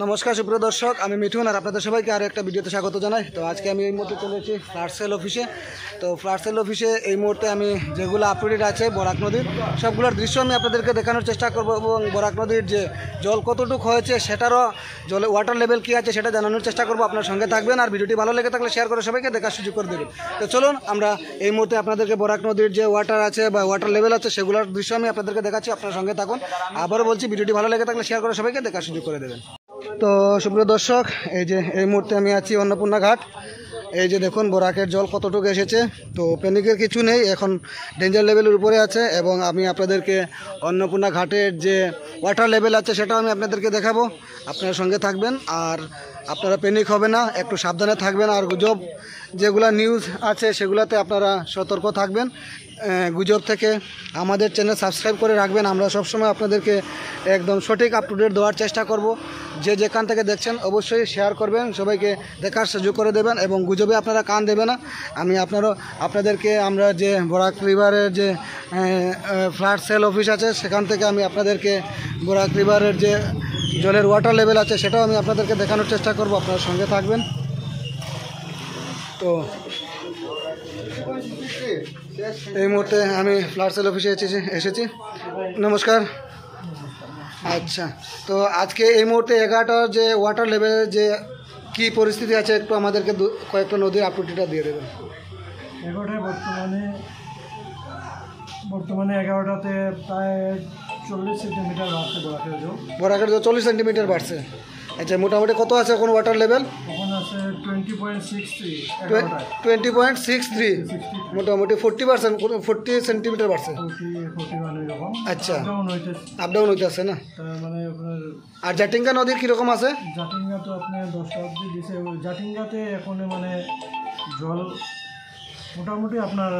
নমস্কার সুপ্রিয় দর্শক, আমি মিঠুন আর আপনাদের সবাইকে আরও একটা ভিডিওতে স্বাগত জানাই। তো আজকে আমি এই মুহূর্তে চলে এসেছি ফ্ল্যাট সেল অফিসে। তো ফ্ল্যাট সেল অফিসে এই মুহূর্তে আমি যেগুলো আপডেট আছে বরাক নদীর সবগুলোর দৃশ্য আমি আপনাদেরকে দেখানোর চেষ্টা করব এবং বরাক নদীর যে জল কতটুকু হয়েছে সেটারও জলে ওয়াটার লেভেল কী আছে সেটা জানানোর চেষ্টা করব। আপনার সঙ্গে থাকবেন আর ভিডিওটি ভালো লেগে থাকলে শেয়ার করে সবাইকে দেখার সুযোগ করে দেবেন। তো চলুন আমরা এই মুহূর্তে আপনাদেরকে বরাক নদীর যে ওয়াটার আছে বা ওয়াটার লেভেল আছে সেগুলোর দৃশ্য আমি আপনাদেরকে দেখাচ্ছি। আপনার সঙ্গে থাকুন। আবারও বলছি, ভিডিওটি ভালো লেগে থাকলে শেয়ার করে সবাইকে দেখার সুযোগ করে দেবেন। তো সুপ্রিয় দর্শক, এই মুহূর্তে আমি আছি অন্নপূর্ণা ঘাট। এই যে দেখুন বরাকের জল কতটুকু এসেছে। তো প্যানিকের কিছু নেই, এখন ডেঞ্জার লেভেলের উপরে আছে এবং আমি আপনাদেরকে অন্নপূর্ণা ঘাটের যে ওয়াটার লেভেল আছে সেটাও আমি আপনাদেরকে দেখাবো। আপনারা সঙ্গে থাকবেন আর আপনারা প্যানিক হবে না, একটু সাবধানে থাকবেন। আর গুজব যেগুলো নিউজ আছে সেগুলোতে আপনারা সতর্ক থাকবেন। গুজব থেকে আমাদের চ্যানেল সাবস্ক্রাইব করে রাখবেন। আমরা সবসময় আপনাদেরকে একদম সঠিক আপ টু ডেট দেওয়ার চেষ্টা করব। যে যেখান থেকে দেখছেন অবশ্যই শেয়ার করবেন, সবাইকে দেখার সুযোগ করে দেবেন এবং গুজবে আপনারা কান দেবেন না। আমি আপনাদেরকে আমরা যে বরাক রিভারের যে ফ্ল্যাট সেল অফিস আছে সেখান থেকে আমি আপনাদেরকে বরাক রিভারের যে জলের ওয়াটার লেভেল আছে সেটাও আমি আপনাদেরকে দেখানোর চেষ্টা করব। আপনার সঙ্গে থাকবেন। তো এই মুহূর্তে আমি ফ্ল্যাট সেল অফিসে এসেছি। নমস্কার। আচ্ছা, তো আজকে এই মুহূর্তে 11টার যে ওয়াটার লেভেলের যে কী পরিস্থিতি আছে একটু আমাদেরকে কয়েকটা নদীর আপডেটটা দিয়ে দেবেন। 11টায় বর্তমানে 11টাতে প্রায় 40 সেন্টিমিটার বাড়ছে বরাকের জল 40 সেন্টিমিটার বাড়ছে। আচ্ছা, মোটামুটি কত আছে এখন ওয়াটার লেভেল? এখন আছে 20.63, 20.63, মোটামুটি 40 সেন্টিমিটার বাড়ছে। 41 এরকম। আচ্ছা, আপ ডাউন হইতেছে না মানে আপনার। আর জাটিঙ্গা নদীর কীরকম আছে? জাটিঙ্গা তো আপনার 10টা অবধি দিছে। জাটিঙ্গাতে এখন মানে জল মোটামুটি আপনার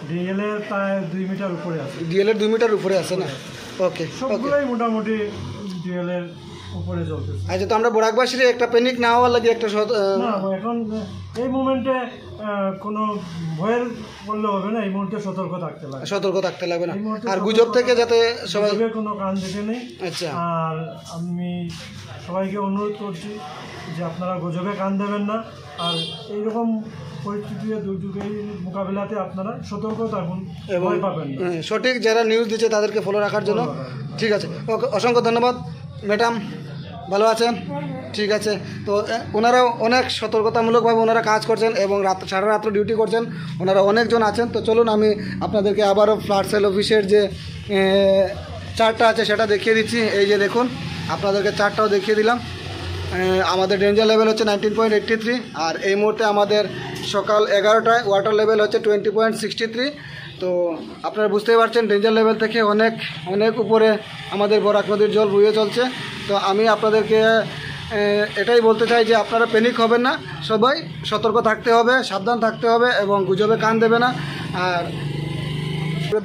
ডিএলের প্রায় 2 মিটার উপরে আছে। ডিএলের 2 মিটার উপরে আছে না? ওকে, সবগুলোই মোটামুটি ডিএলের উপরে চলতেছে। আচ্ছা, তো আমরা বরাকবাসীর একটা প্যানিক না হওয়ার লাগে একটা না, এখন এই মুমেন্টে কোনো ভয়ের বললে হবে না। এই মুহূর্তে সতর্ক থাকতে লাগবে না। আর গুজব থেকে যাতে সবাই কোনো কান দিতে নেই। আচ্ছা, আর আমি সবাইকে অনুরোধ করছি যে আপনারা গুজবে কান দেবেন না। আর এইরকম পরিস্থিতিতে দুর্যোগের মোকাবিলাতে আপনারা সতর্ক থাকুন, ভয় পাবেন না। সঠিক যারা নিউজ দিচ্ছে তাদেরকে ফলো রাখার জন্য। ঠিক আছে, ওকে, অসংখ্য ধন্যবাদ ম্যাডাম। ভালো আছেন? ঠিক আছে। তো ওনারাও অনেক সতর্কতামূলকভাবে ওনারা কাজ করছেন এবং সারা রাত্র ডিউটি করছেন। ওনারা অনেকজন আছেন। তো চলুন আমি আপনাদেরকে আবারও ফ্ল্যাট সেল অফিসের যে চার্টটা আছে সেটা দেখিয়ে দিচ্ছি। এই যে দেখুন, আপনাদেরকে চার্টটাও দেখিয়ে দিলাম। আমাদের ডেঞ্জার লেভেল হচ্ছে 19.83 আর এই মুহূর্তে আমাদের সকাল 11টায় ওয়াটার লেভেল হচ্ছে 20.63। তো আপনারা বুঝতেই পারছেন ডেঞ্জার লেভেল থেকে অনেক অনেক উপরে আমাদের বরাক নদীর জল বয়ে চলছে। তো আমি আপনাদেরকে এটাই বলতে চাই যে আপনারা প্যানিক হবেন না, সবাই সতর্ক থাকতে হবে, সাবধান থাকতে হবে এবং গুজবে কান দেবে না। আর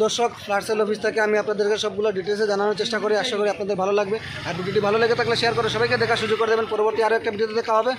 দর্শক, ফ্ল্যাট সেল অফিস থেকে আমি আপনাদেরকে সবগুলো ডিটেলসে জানানোর চেষ্টা করি। আশা করি আপনাদের ভালো লাগবে। আর ভিডিওটি ভালো লেগে থাকলে শেয়ার করে সবাইকে দেখার সুযোগ করে দেবেন। পরবর্তী আরও একটা ভিডিওতে দেখা হবে।